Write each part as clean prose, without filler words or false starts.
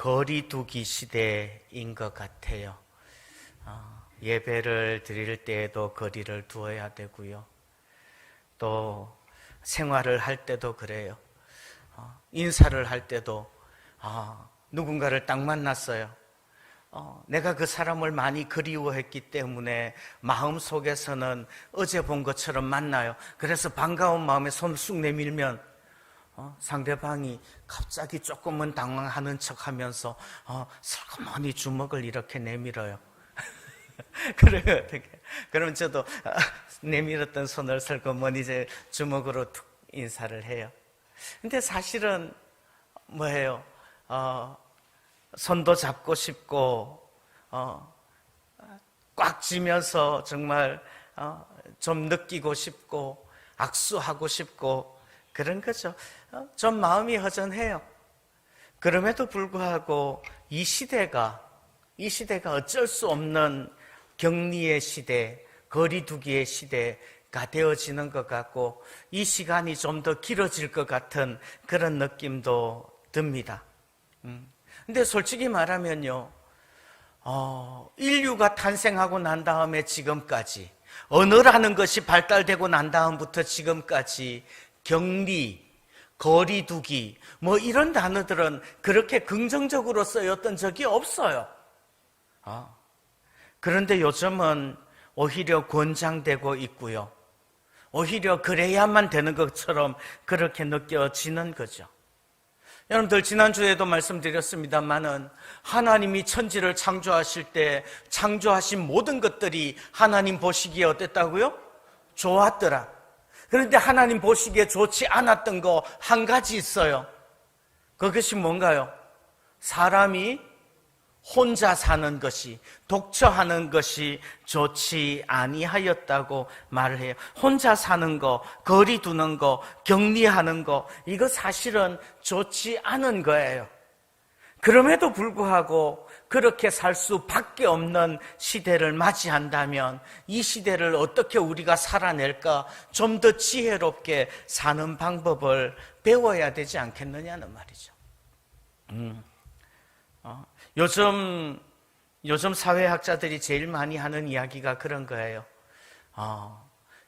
거리두기 시대인 것 같아요. 예배를 드릴 때에도 거리를 두어야 되고요. 또 생활을 할 때도 그래요. 인사를 할 때도 누군가를 딱 만났어요. 내가 그 사람을 많이 그리워했기 때문에 마음속에서는 어제 본 것처럼 만나요. 그래서 반가운 마음에 손을 쑥 내밀면 상대방이 갑자기 조금은 당황하는 척하면서 슬그머니 주먹을 이렇게 내밀어요. 그래요. 그러면 저도 내밀었던 손을 슬그머니 이제 주먹으로 툭 인사를 해요. 근데 사실은 뭐예요? 손도 잡고 싶고 꽉 쥐면서 정말 좀 느끼고 싶고 악수하고 싶고 그런 거죠. 좀 마음이 허전해요. 그럼에도 불구하고 이 시대가 어쩔 수 없는 격리의 시대, 거리두기의 시대가 되어지는 것 같고 이 시간이 좀 더 길어질 것 같은 그런 느낌도 듭니다. 근데 솔직히 말하면요, 인류가 탄생하고 난 다음에 지금까지, 언어라는 것이 발달되고 난 다음부터 지금까지 격리, 거리두기, 뭐 이런 단어들은 그렇게 긍정적으로 쓰였던 적이 없어요. 그런데 요즘은 오히려 권장되고 있고요. 오히려 그래야만 되는 것처럼 그렇게 느껴지는 거죠. 여러분들 지난주에도 말씀드렸습니다마는 하나님이 천지를 창조하실 때 창조하신 모든 것들이 하나님 보시기에 어땠다고요? 좋았더라. 그런데 하나님 보시기에 좋지 않았던 거 한 가지 있어요. 그것이 뭔가요? 사람이 혼자 사는 것이, 독처하는 것이 좋지 아니하였다고 말을 해요. 혼자 사는 거, 거리 두는 거, 격리하는 거, 이거 사실은 좋지 않은 거예요. 그럼에도 불구하고 그렇게 살 수밖에 없는 시대를 맞이한다면 이 시대를 어떻게 우리가 살아낼까, 좀 더 지혜롭게 사는 방법을 배워야 되지 않겠느냐는 말이죠. 요즘 사회학자들이 제일 많이 하는 이야기가 그런 거예요.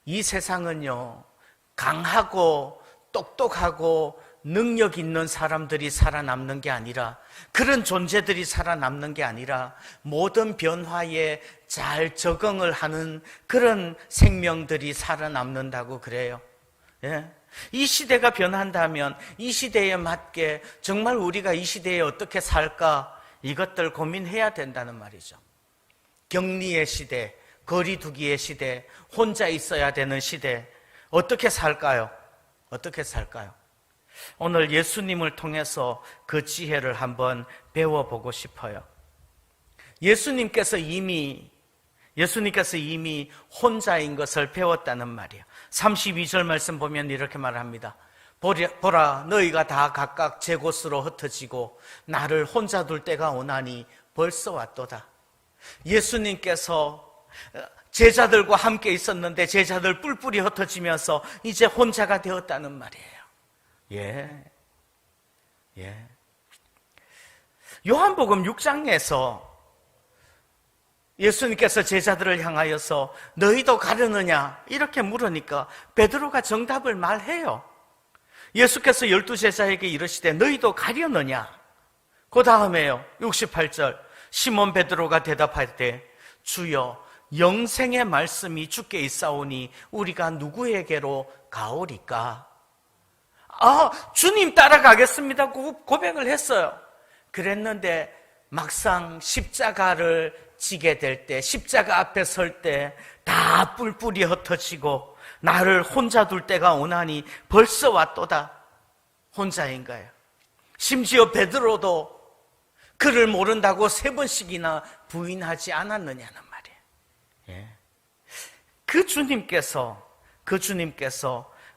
이 세상은요, 강하고 똑똑하고 능력 있는 사람들이 살아남는 게 아니라, 그런 존재들이 살아남는 게 아니라 모든 변화에 잘 적응을 하는 그런 생명들이 살아남는다고 그래요. 예. 이 시대가 변한다면 이 시대에 맞게 정말 우리가 이 시대에 어떻게 살까, 이것들 고민해야 된다는 말이죠. 격리의 시대, 거리두기의 시대, 혼자 있어야 되는 시대, 어떻게 살까요? 어떻게 살까요? 오늘 예수님을 통해서 그 지혜를 한번 배워보고 싶어요. 예수님께서 이미 혼자인 것을 배웠다는 말이에요. 32절 말씀 보면 이렇게 말합니다. 보라, 너희가 다 각각 제 곳으로 흩어지고 나를 혼자 둘 때가 오나니 벌써 왔도다. 예수님께서 제자들과 함께 있었는데 제자들 뿔뿔이 흩어지면서 이제 혼자가 되었다는 말이에요. 예. 요한복음 6장에서 예수님께서 제자들을 향하여서 너희도 가려느냐 이렇게 물으니까 베드로가 정답을 말해요. 예수께서 12제자에게 이르시되 너희도 가려느냐? 그 다음에요, 68절 시몬 베드로가 대답하되 주여, 영생의 말씀이 주께 있사오니 우리가 누구에게로 가오리까? 주님 따라가겠습니다 고백을 했어요. 그랬는데 막상 십자가를 지게 될 때, 십자가 앞에 설 때 다 뿔뿔이 흩어지고 나를 혼자 둘 때가 오나니 벌써 왔도다. 혼자인 거예요. 심지어 베드로도 그를 모른다고 3번씩이나 부인하지 않았느냐는 말이에요. 그 주님께서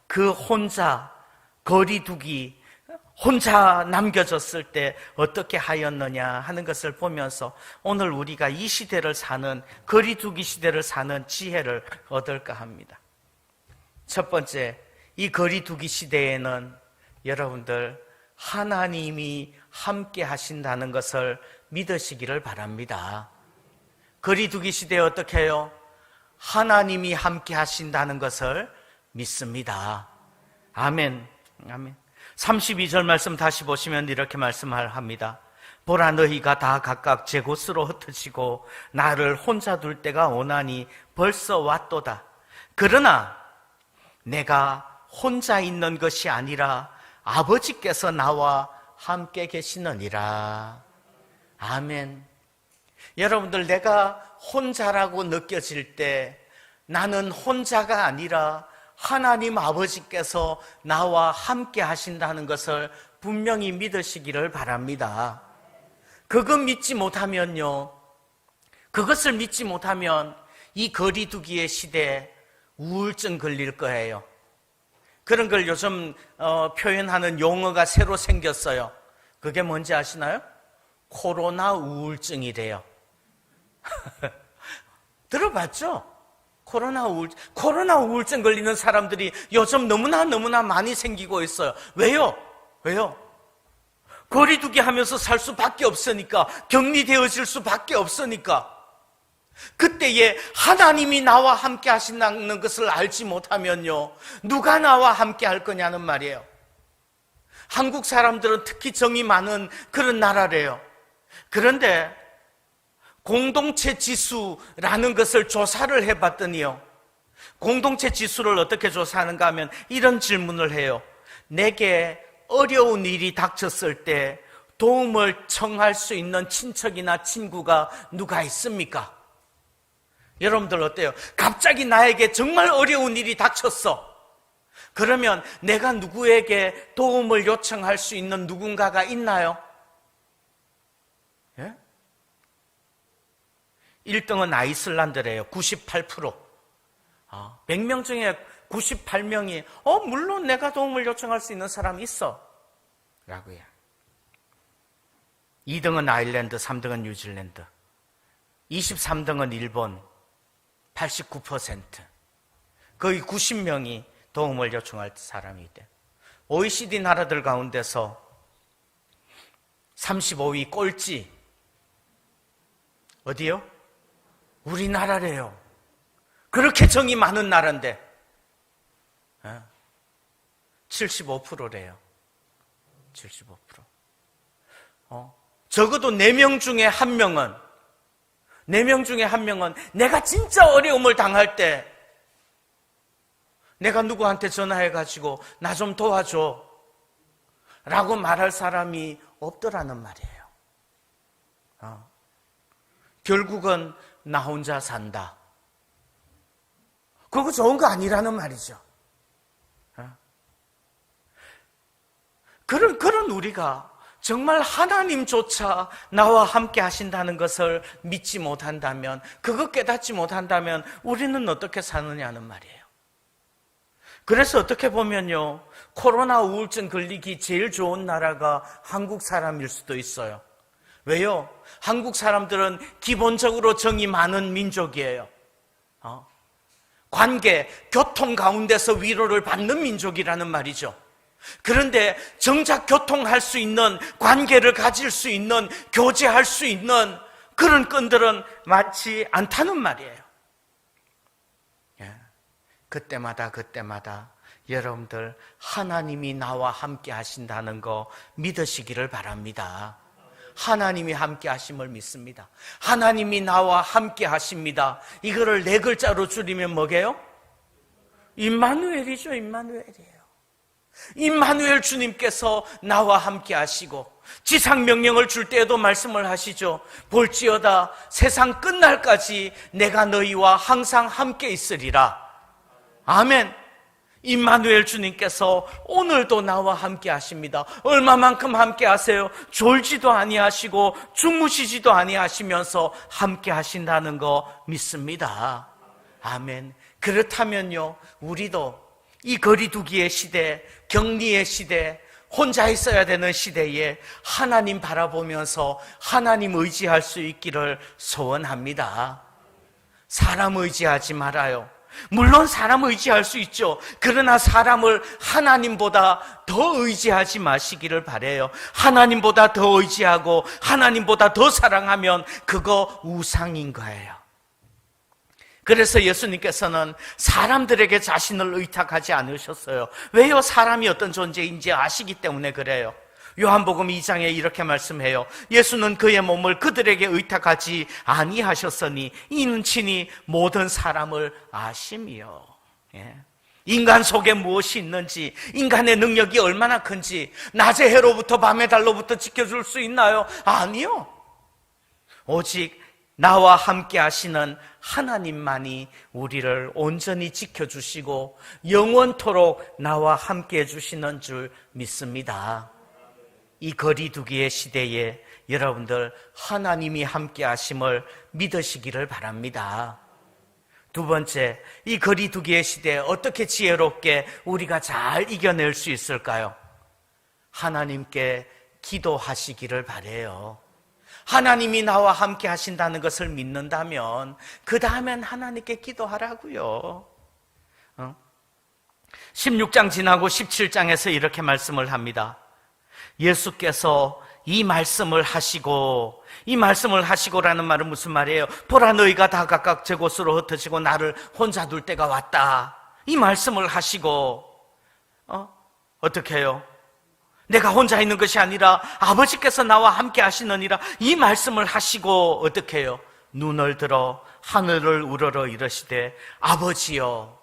그 혼자 거리두기, 혼자 남겨졌을 때 어떻게 하였느냐 하는 것을 보면서 오늘 우리가 이 시대를 사는, 거리두기 시대를 사는 지혜를 얻을까 합니다. 첫 번째, 이 거리두기 시대에는 여러분들 하나님이 함께 하신다는 것을 믿으시기를 바랍니다. 거리두기 시대에 어떻게 해요? 하나님이 함께 하신다는 것을 믿습니다. 아멘. 아멘. 32절 말씀 다시 보시면 이렇게 말씀합니다. 보라, 너희가 다 각각 제 곳으로 흩어지고 나를 혼자 둘 때가 오나니 벌써 왔도다. 그러나 내가 혼자 있는 것이 아니라 아버지께서 나와 함께 계시느니라. 아멘. 여러분들, 내가 혼자라고 느껴질 때 나는 혼자가 아니라 하나님 아버지께서 나와 함께 하신다는 것을 분명히 믿으시기를 바랍니다. 그것을 믿지 못하면 이 거리두기의 시대에 우울증 걸릴 거예요. 그런 걸 요즘 표현하는 용어가 새로 생겼어요. 그게 뭔지 아시나요? 코로나 우울증이래요. 들어봤죠? 코로나 우울증 걸리는 사람들이 요즘 너무나 많이 생기고 있어요. 왜요? 거리두기 하면서 살 수밖에 없으니까, 격리되어질 수밖에 없으니까. 그때에 하나님이 나와 함께 하신다는 것을 알지 못하면요, 누가 나와 함께 할 거냐는 말이에요. 한국 사람들은 특히 정이 많은 그런 나라래요. 그런데 공동체 지수라는 것을 조사를 해봤더니요, 공동체 지수를 어떻게 조사하는가 하면 이런 질문을 해요. 내게 어려운 일이 닥쳤을 때 도움을 청할 수 있는 친척이나 친구가 누가 있습니까? 여러분들 어때요? 갑자기 나에게 정말 어려운 일이 닥쳤어. 그러면 내가 누구에게 도움을 요청할 수 있는 누군가가 있나요? 예? 1등은 아이슬란드래요. 98%. 100명 중에 98명이 물론 내가 도움을 요청할 수 있는 사람이 있어 라고요. 2등은 아일랜드, 3등은 뉴질랜드, 23등은 일본, 89%. 거의 90명이 도움을 요청할 사람이 있대요. OECD 나라들 가운데서 35위 꼴찌 어디요? 우리나라래요. 그렇게 정이 많은 나라인데 75%래요. 75%. 적어도 4명 중에 1명은 내가 진짜 어려움을 당할 때 내가 누구한테 전화해가지고 나 좀 도와줘 라고 말할 사람이 없더라는 말이에요. 결국은 나 혼자 산다. 그거 좋은 거 아니라는 말이죠. 그런 우리가 정말 하나님조차 나와 함께 하신다는 것을 믿지 못한다면, 그거 깨닫지 못한다면 우리는 어떻게 사느냐는 말이에요. 그래서 어떻게 보면요, 코로나 우울증 걸리기 제일 좋은 나라가 한국 사람일 수도 있어요. 왜요? 한국 사람들은 기본적으로 정이 많은 민족이에요. 관계, 교통 가운데서 위로를 받는 민족이라는 말이죠. 그런데 정작 교통할 수 있는, 관계를 가질 수 있는, 교제할 수 있는 그런 끈들은 많지 않다는 말이에요. 그때마다 여러분들 하나님이 나와 함께 하신다는 거 믿으시기를 바랍니다. 하나님이 함께 하심을 믿습니다. 하나님이 나와 함께 하십니다. 이거를 4글자로 줄이면 뭐게요? 임마누엘이죠. 임마누엘 주님께서 나와 함께 하시고, 지상 명령을 줄 때에도 말씀을 하시죠. 볼지어다 세상 끝날까지 내가 너희와 항상 함께 있으리라. 아멘. 임마누엘 주님께서 오늘도 나와 함께 하십니다. 얼마만큼 함께 하세요? 졸지도 아니하시고 주무시지도 아니하시면서 함께 하신다는 거 믿습니다. 아멘. 그렇다면요, 우리도 이 거리두기의 시대, 격리의 시대, 혼자 있어야 되는 시대에 하나님 바라보면서 하나님 의지할 수 있기를 소원합니다. 사람 의지하지 말아요. 물론 사람 의지할 수 있죠. 그러나 사람을 하나님보다 더 의지하지 마시기를 바라요. 하나님보다 더 의지하고 하나님보다 더 사랑하면 그거 우상인 거예요. 그래서 예수님께서는 사람들에게 자신을 의탁하지 않으셨어요. 왜요? 사람이 어떤 존재인지 아시기 때문에 그래요. 요한복음 2장에 이렇게 말씀해요. 예수는 그의 몸을 그들에게 의탁하지 아니하셨으니 이는 친히 모든 사람을 아심이요. 인간 속에 무엇이 있는지, 인간의 능력이 얼마나 큰지 낮의 해로부터 밤의 달로부터 지켜줄 수 있나요? 아니요. 오직 나와 함께 하시는 하나님만이 우리를 온전히 지켜주시고 영원토록 나와 함께 해주시는 줄 믿습니다. 이 거리두기의 시대에 여러분들 하나님이 함께 하심을 믿으시기를 바랍니다. 두 번째, 이 거리두기의 시대에 어떻게 지혜롭게 우리가 잘 이겨낼 수 있을까요? 하나님께 기도하시기를 바라요. 하나님이 나와 함께 하신다는 것을 믿는다면 그 다음엔 하나님께 기도하라고요. 16장 지나고 17장에서 이렇게 말씀을 합니다. 예수께서 이 말씀을 하시고라는 말은 무슨 말이에요? 보라, 너희가 다 각각 제 곳으로 흩어지고 나를 혼자 둘 때가 왔다. 이 말씀을 하시고 어떻게 해요? 내가 혼자 있는 것이 아니라 아버지께서 나와 함께 하시느니라. 이 말씀을 하시고 어떻게 해요? 눈을 들어 하늘을 우러러 이르시되 아버지여,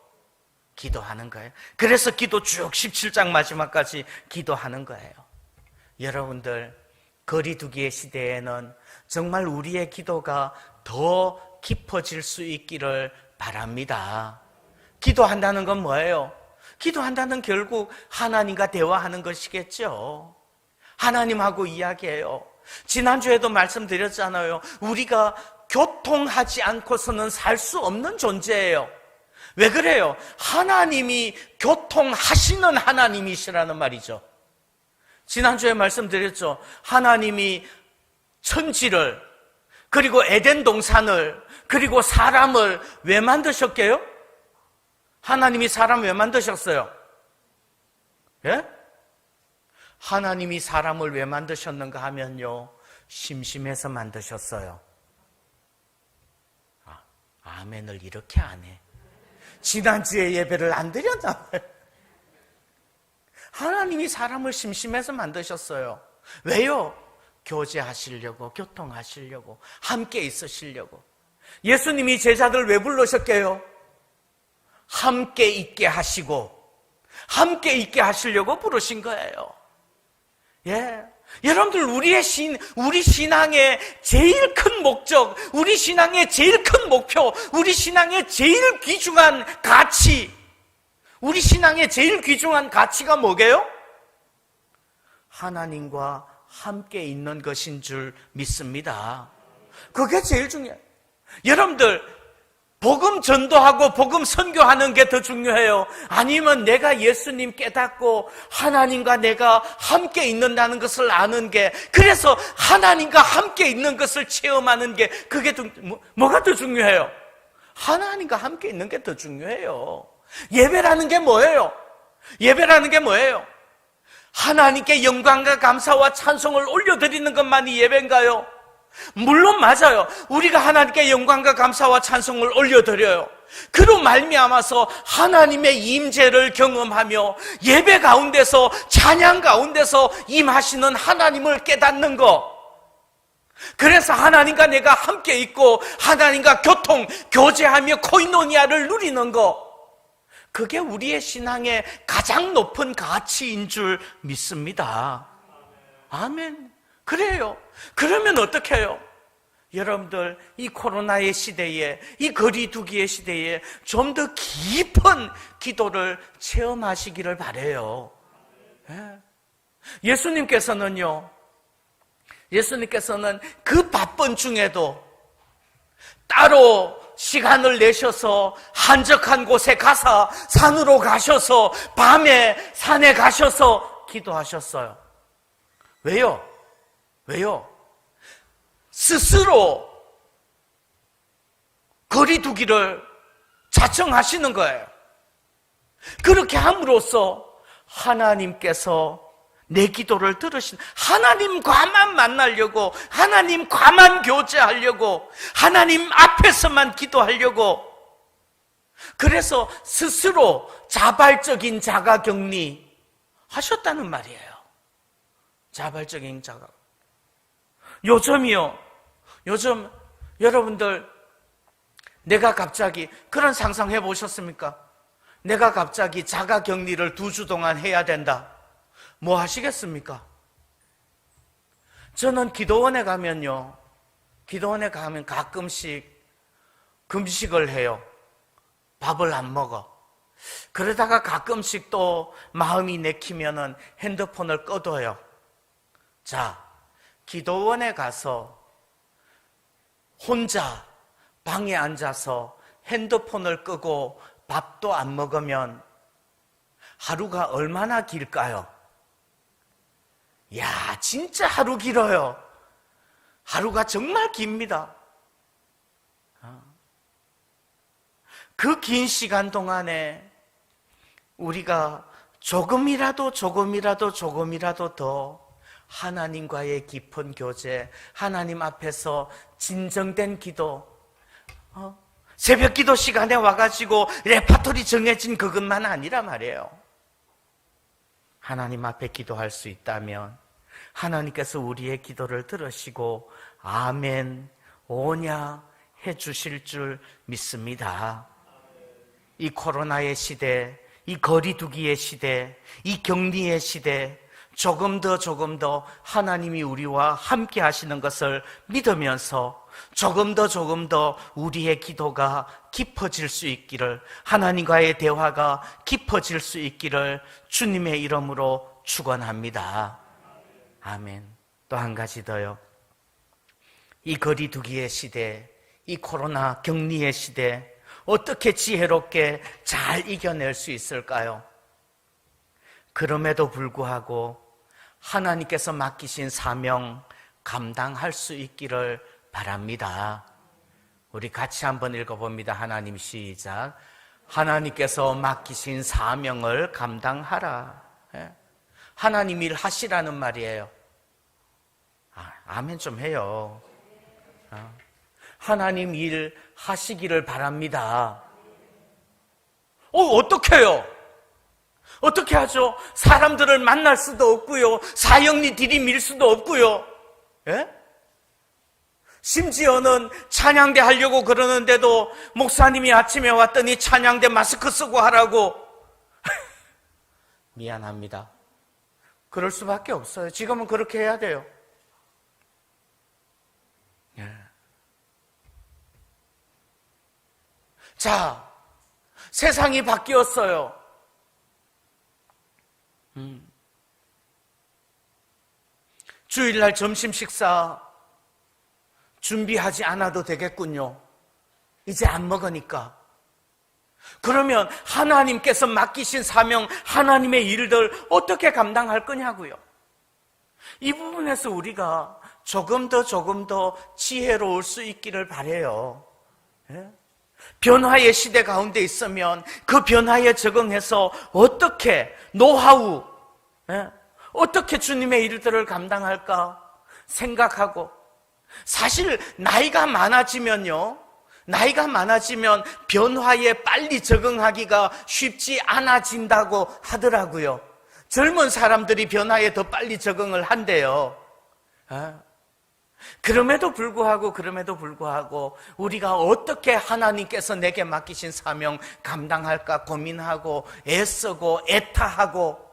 기도하는 거예요. 그래서 기도 쭉 17장 마지막까지 기도하는 거예요. 여러분들, 거리두기의 시대에는 정말 우리의 기도가 더 깊어질 수 있기를 바랍니다. 기도한다는 건 뭐예요? 기도한다는 결국 하나님과 대화하는 것이겠죠. 하나님하고 이야기해요. 지난주에도 말씀드렸잖아요. 우리가 교통하지 않고서는 살 수 없는 존재예요. 왜 그래요? 하나님이 교통하시는 하나님이시라는 말이죠. 지난주에 말씀드렸죠. 하나님이 천지를, 그리고 에덴 동산을, 그리고 사람을 왜 만드셨게요? 하나님이 사람 왜 만드셨어요? 예? 하나님이 사람을 왜 만드셨는가 하면요, 심심해서 만드셨어요. 아멘을 이렇게 안 해. 지난주에 예배를 안 드렸나 봐요. 하나님이 사람을 심심해서 만드셨어요. 왜요? 교제하시려고, 교통하시려고, 함께 있으시려고. 예수님이 제자들 왜 부르셨게요? 함께 있게 하시고, 함께 있게 하시려고 부르신 거예요. 예. 여러분들, 우리 신앙의 제일 큰 목적, 우리 신앙의 제일 큰 목표, 우리 신앙의 제일 귀중한 가치, 우리 신앙의 제일 귀중한 가치가 뭐게요? 하나님과 함께 있는 것인 줄 믿습니다. 그게 제일 중요해요. 여러분들, 복음 전도하고 복음 선교하는 게 더 중요해요? 아니면 내가 예수님 깨닫고 하나님과 내가 함께 있는다는 것을 아는 게, 그래서 하나님과 함께 있는 것을 체험하는 게, 그게 뭐가 더 중요해요? 하나님과 함께 있는 게 더 중요해요. 예배라는 게 뭐예요? 예배라는 게 뭐예요? 하나님께 영광과 감사와 찬송을 올려드리는 것만이 예배인가요? 물론 맞아요. 우리가 하나님께 영광과 감사와 찬송을 올려드려요. 그로 말미암아서 하나님의 임재를 경험하며 예배 가운데서, 찬양 가운데서 임하시는 하나님을 깨닫는 것. 그래서 하나님과 내가 함께 있고 하나님과 교제하며 코이노니아를 누리는 것, 그게 우리의 신앙의 가장 높은 가치인 줄 믿습니다. 아멘. 그래요. 그러면 어떻게 해요? 여러분들, 이 코로나의 시대에, 이 거리두기의 시대에 좀 더 깊은 기도를 체험하시기를 바라요. 예수님께서는 그 바쁜 중에도 따로 시간을 내셔서 한적한 곳에 가서, 산으로 가셔서, 밤에 산에 가셔서 기도하셨어요. 왜요? 스스로 거리두기를 자청하시는 거예요. 그렇게 함으로써 하나님께서 내 기도를 들으신, 하나님과만 만나려고, 하나님과만 교제하려고, 하나님 앞에서만 기도하려고, 그래서 스스로 자발적인 자가격리 하셨다는 말이에요. 자발적인 자가. 요즘 여러분들 내가 갑자기 그런 상상해 보셨습니까? 내가 갑자기 자가격리를 2주 동안 해야 된다. 뭐 하시겠습니까? 저는 기도원에 가면 가끔씩 금식을 해요. 밥을 안 먹어. 그러다가 가끔씩 또 마음이 내키면은 핸드폰을 꺼둬요. 자, 기도원에 가서 혼자 방에 앉아서 핸드폰을 끄고 밥도 안 먹으면 하루가 얼마나 길까요? 야, 진짜 하루 길어요. 하루가 정말 깁니다. 그 긴 시간 동안에 우리가 조금이라도 더 하나님과의 깊은 교제, 하나님 앞에서 진정된 기도, 새벽 기도 시간에 와가지고 레파토리 정해진 그것만 아니라 말이에요. 하나님 앞에 기도할 수 있다면 하나님께서 우리의 기도를 들으시고 아멘, 오냐 해주실 줄 믿습니다. 이 코로나의 시대, 이 거리두기의 시대, 이 격리의 시대, 조금 더 하나님이 우리와 함께 하시는 것을 믿으면서 조금 더 우리의 기도가 깊어질 수 있기를, 하나님과의 대화가 깊어질 수 있기를 주님의 이름으로 축원합니다. 아멘. 또 한 가지 더요. 이 거리두기의 시대, 이 코로나 격리의 시대, 어떻게 지혜롭게 잘 이겨낼 수 있을까요? 그럼에도 불구하고 하나님께서 맡기신 사명 감당할 수 있기를 바랍니다. 우리 같이 한번 읽어봅니다. 하나님 시작. 하나님께서 맡기신 사명을 감당하라. 하나님 일 하시라는 말이에요. 아멘 좀 해요. 하나님 일 하시기를 바랍니다. 어떻게 해요? 어떻게 하죠? 사람들을 만날 수도 없고요. 사형리 들이밀 수도 없고요. 예? 심지어는 찬양대 하려고 그러는데도 목사님이 아침에 왔더니 찬양대 마스크 쓰고 하라고. 미안합니다. 그럴 수밖에 없어요. 지금은 그렇게 해야 돼요. 예. 자, 세상이 바뀌었어요. 주일날 점심 식사 준비하지 않아도 되겠군요. 이제 안 먹으니까. 그러면 하나님께서 맡기신 사명, 하나님의 일들 어떻게 감당할 거냐고요. 이 부분에서 우리가 조금 더 지혜로울 수 있기를 바라요. 예? 변화의 시대 가운데 있으면 그 변화에 적응해서 어떻게 노하우, 어떻게 주님의 일들을 감당할까 생각하고, 사실 나이가 많아지면 변화에 빨리 적응하기가 쉽지 않아진다고 하더라고요. 젊은 사람들이 변화에 더 빨리 적응을 한대요. 그럼에도 불구하고 우리가 어떻게 하나님께서 내게 맡기신 사명 감당할까 고민하고 애쓰고 애타하고,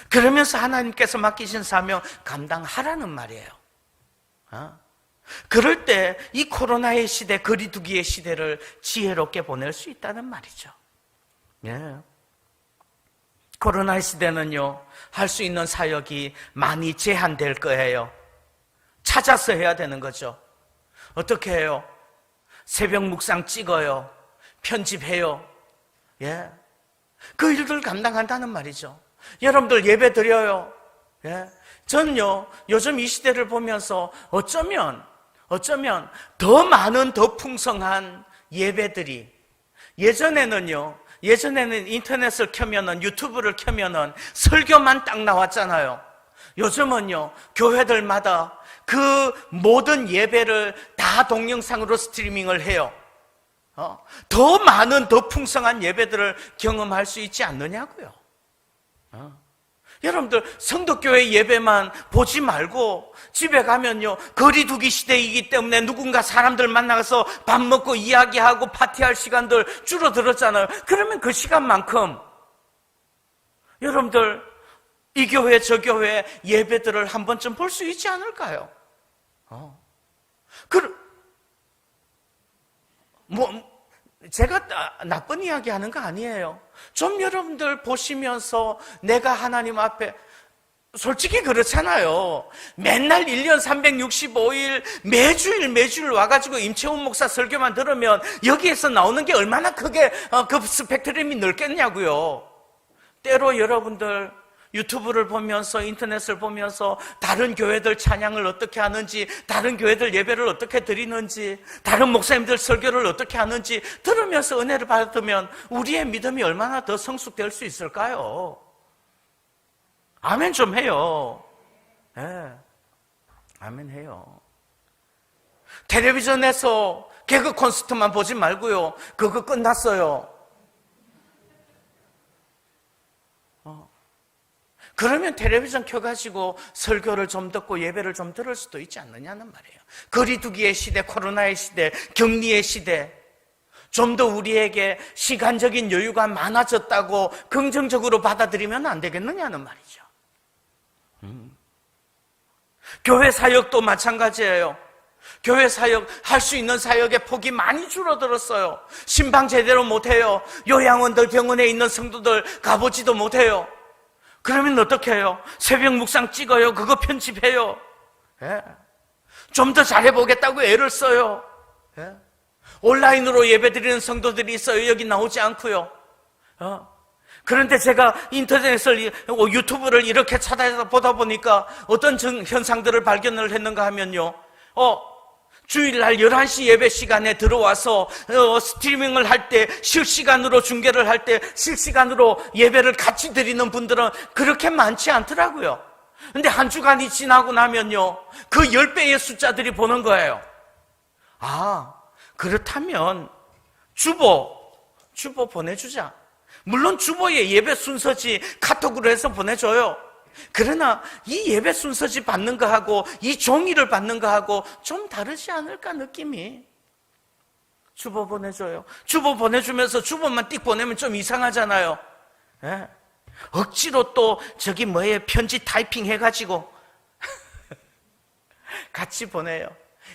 그러면서 하나님께서 맡기신 사명 감당하라는 말이에요. 그럴 때 이 코로나의 시대, 거리두기의 시대를 지혜롭게 보낼 수 있다는 말이죠. 예. 코로나의 시대는요, 할 수 있는 사역이 많이 제한될 거예요. 찾아서 해야 되는 거죠. 어떻게 해요? 새벽 묵상 찍어요. 편집해요. 예. 그 일들 감당한다는 말이죠. 여러분들 예배 드려요. 예. 저는요, 요즘 이 시대를 보면서 어쩌면 더 많은, 더 풍성한 예배들이, 예전에는 인터넷을 켜면은, 유튜브를 켜면은 설교만 딱 나왔잖아요. 요즘은요, 교회들마다 그 모든 예배를 다 동영상으로 스트리밍을 해요. 더 많은, 더 풍성한 예배들을 경험할 수 있지 않느냐고요. 여러분들, 성도교회 예배만 보지 말고 집에 가면요, 거리두기 시대이기 때문에 누군가 사람들 만나서 밥 먹고 이야기하고 파티할 시간들 줄어들었잖아요. 그러면 그 시간만큼 여러분들 이 교회 저 교회 예배들을 한 번쯤 볼 수 있지 않을까요? 제가 나쁜 이야기 하는 거 아니에요. 좀 여러분들 보시면서 내가 하나님 앞에, 솔직히 그렇잖아요. 맨날 1년 365일 매주일 와가지고 임채훈 목사 설교만 들으면 여기에서 나오는 게 얼마나 크게 그 스펙트럼이 넓겠냐고요. 때로 여러분들 유튜브를 보면서, 인터넷을 보면서 다른 교회들 찬양을 어떻게 하는지, 다른 교회들 예배를 어떻게 드리는지, 다른 목사님들 설교를 어떻게 하는지 들으면서 은혜를 받으면 우리의 믿음이 얼마나 더 성숙될 수 있을까요? 아멘 좀 해요. 네. 아멘 해요. 텔레비전에서 개그 콘서트만 보지 말고요, 그거 끝났어요. 그러면 텔레비전 켜가지고 설교를 좀 듣고 예배를 좀 들을 수도 있지 않느냐는 말이에요. 거리두기의 시대, 코로나의 시대, 격리의 시대, 좀 더 우리에게 시간적인 여유가 많아졌다고 긍정적으로 받아들이면 안 되겠느냐는 말이죠. 교회 사역도 마찬가지예요. 교회 사역, 할 수 있는 사역의 폭이 많이 줄어들었어요. 신방 제대로 못해요. 요양원들, 병원에 있는 성도들 가보지도 못해요. 그러면 어떻게 해요? 새벽 묵상 찍어요. 그거 편집해요. 예. 좀 더 잘해보겠다고 애를 써요. 예. 온라인으로 예배드리는 성도들이 있어요. 여기 나오지 않고요. 그런데 제가 인터넷을, 유튜브를 이렇게 찾아보다 보니까 어떤 현상들을 발견을 했는가 하면요, 주일날 11시 예배 시간에 들어와서 스트리밍을 할 때, 실시간으로 중계를 할 때 실시간으로 예배를 같이 드리는 분들은 그렇게 많지 않더라고요. 근데 한 주간이 지나고 나면요, 그 10배의 숫자들이 보는 거예요. 그렇다면 주보 보내주자. 물론 주보의 예배 순서지 카톡으로 해서 보내줘요. 그러나 이 예배 순서지 받는 거하고 이 종이를 받는 거하고 좀 다르지 않을까 느낌이. 주보 보내줘요. 주보 보내주면서 주보만 띡 보내면 좀 이상하잖아요. 예? 억지로 또 저기 편지 타이핑 해가지고 같이 보내요.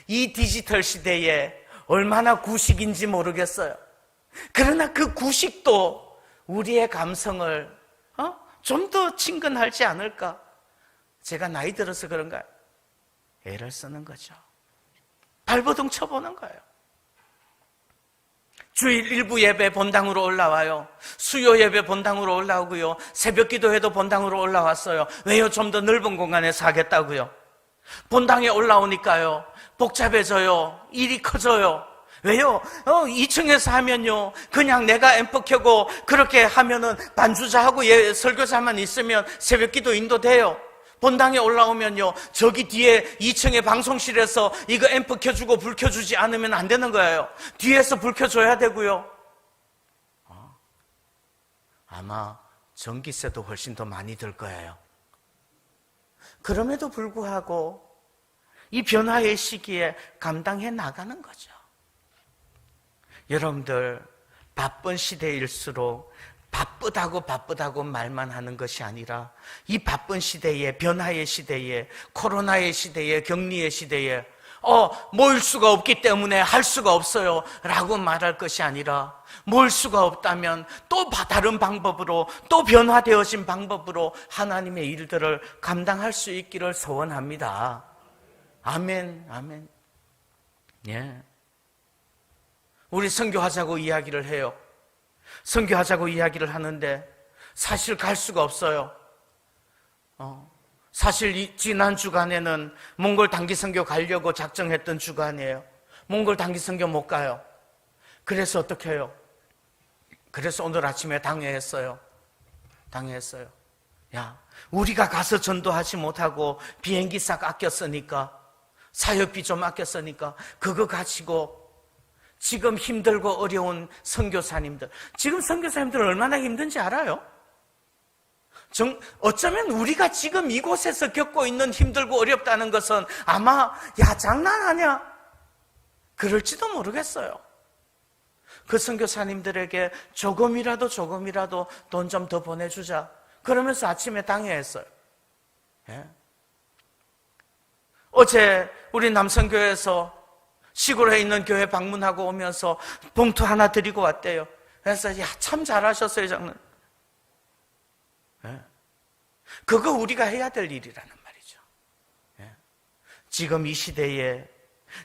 이 디지털 시대에 얼마나 구식인지 모르겠어요. 그러나 그 구식도 우리의 감성을 좀 더 친근하지 않을까? 제가 나이 들어서 그런가요? 애를 쓰는 거죠. 발버둥 쳐보는 거예요. 주일 일부 예배 본당으로 올라와요. 수요 예배 본당으로 올라오고요. 새벽 기도회도 본당으로 올라왔어요. 왜요? 좀 더 넓은 공간에서 하겠다고요. 본당에 올라오니까요, 복잡해져요. 일이 커져요. 왜요? 2층에서 하면요, 그냥 내가 앰프 켜고 그렇게 하면은 반주자하고 설교자만 있으면 새벽 기도 인도돼요. 본당에 올라오면요, 저기 뒤에 2층의 방송실에서 이거 앰프 켜주고 불 켜주지 않으면 안 되는 거예요. 뒤에서 불 켜줘야 되고요. 아마 전기세도 훨씬 더 많이 들 거예요. 그럼에도 불구하고 이 변화의 시기에 감당해 나가는 거죠. 여러분들, 바쁜 시대일수록 바쁘다고 말만 하는 것이 아니라 이 바쁜 시대에, 변화의 시대에, 코로나의 시대에, 격리의 시대에 모일 수가 없기 때문에 할 수가 없어요 라고 말할 것이 아니라, 모일 수가 없다면 또 다른 방법으로, 또 변화되어진 방법으로 하나님의 일들을 감당할 수 있기를 소원합니다. 아멘, 아멘. 예. 우리 선교하자고 이야기를 해요. 선교하자고 이야기를 하는데 사실 갈 수가 없어요. 사실 지난 주간에는 몽골 단기 선교 가려고 작정했던 주간이에요. 몽골 단기 선교 못 가요. 그래서 어떻게 해요? 그래서 오늘 아침에 당회했어요. 야, 우리가 가서 전도하지 못하고 비행기 싹 아꼈으니까, 사역비 좀 아꼈으니까 그거 가지고 지금 힘들고 어려운 선교사님들, 지금 선교사님들 얼마나 힘든지 알아요? 어쩌면 우리가 지금 이곳에서 겪고 있는 힘들고 어렵다는 것은 아마 야, 장난하냐? 그럴지도 모르겠어요. 그 선교사님들에게 조금이라도 돈 좀 더 보내주자. 그러면서 아침에 당회했어요. 예? 어제 우리 남성교회에서 시골에 있는 교회 방문하고 오면서 봉투 하나 드리고 왔대요. 그래서 야, 참 잘하셨어요, 장로님. 예? 그거 우리가 해야 될 일이라는 말이죠. 예? 지금 이 시대에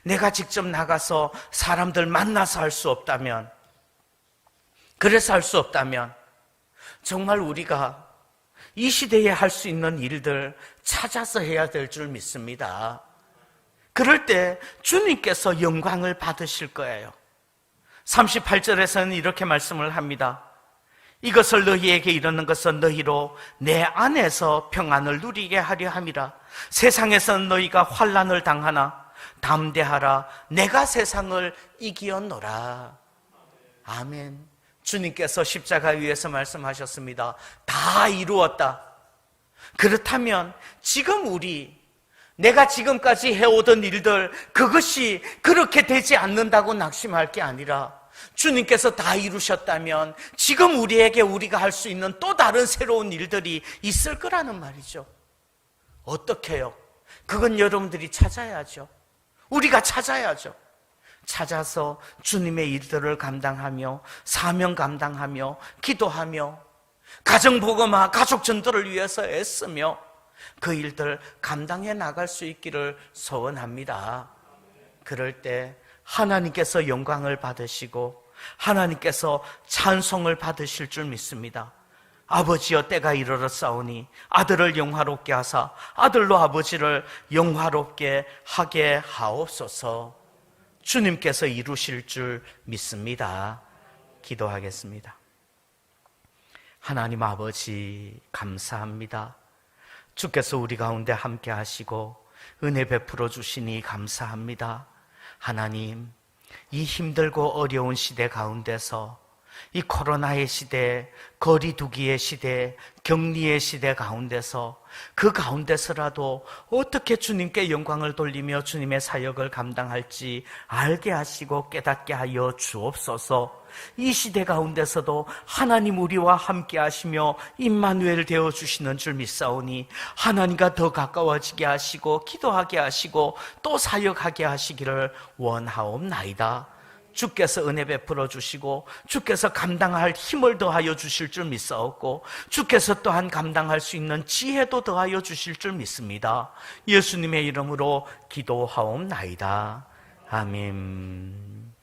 내가 직접 나가서 사람들 만나서 할 수 없다면, 그래서 할 수 없다면 정말 우리가 이 시대에 할 수 있는 일들 찾아서 해야 될 줄 믿습니다. 그럴 때 주님께서 영광을 받으실 거예요. 38절에서는 이렇게 말씀을 합니다. 이것을 너희에게 이르는 것은 너희로 내 안에서 평안을 누리게 하려 함이라. 세상에서는 너희가 환난을 당하나 담대하라. 내가 세상을 이기었노라. 아멘. 주님께서 십자가 위에서 말씀하셨습니다. 다 이루었다. 그렇다면 지금 내가 지금까지 해오던 일들, 그것이 그렇게 되지 않는다고 낙심할 게 아니라 주님께서 다 이루셨다면 지금 우리가 할 수 있는 또 다른 새로운 일들이 있을 거라는 말이죠. 어떻게 해요? 그건 여러분들이 찾아야죠. 우리가 찾아야죠. 찾아서 주님의 일들을 감당하며 사명 감당하며 기도하며 가정복음화, 가족전도를 위해서 애쓰며 그 일들 감당해 나갈 수 있기를 소원합니다. 그럴 때 하나님께서 영광을 받으시고 하나님께서 찬송을 받으실 줄 믿습니다. 아버지여, 때가 이르렀사오니 아들을 영화롭게 하사 아들로 아버지를 영화롭게 하게 하옵소서. 주님께서 이루실 줄 믿습니다. 기도하겠습니다. 하나님 아버지, 감사합니다. 주께서 우리 가운데 함께 하시고 은혜 베풀어 주시니 감사합니다. 하나님, 이 힘들고 어려운 시대 가운데서, 이 코로나의 시대, 거리두기의 시대, 격리의 시대 가운데서, 그 가운데서라도 어떻게 주님께 영광을 돌리며 주님의 사역을 감당할지 알게 하시고 깨닫게 하여 주옵소서. 이 시대 가운데서도 하나님 우리와 함께 하시며 임마누엘 되어주시는 줄 믿사오니 하나님과 더 가까워지게 하시고 기도하게 하시고 또 사역하게 하시기를 원하옵나이다. 주께서 은혜 베풀어 주시고 주께서 감당할 힘을 더하여 주실 줄 믿사옵고 주께서 또한 감당할 수 있는 지혜도 더하여 주실 줄 믿습니다. 예수님의 이름으로 기도하옵나이다. 아멘.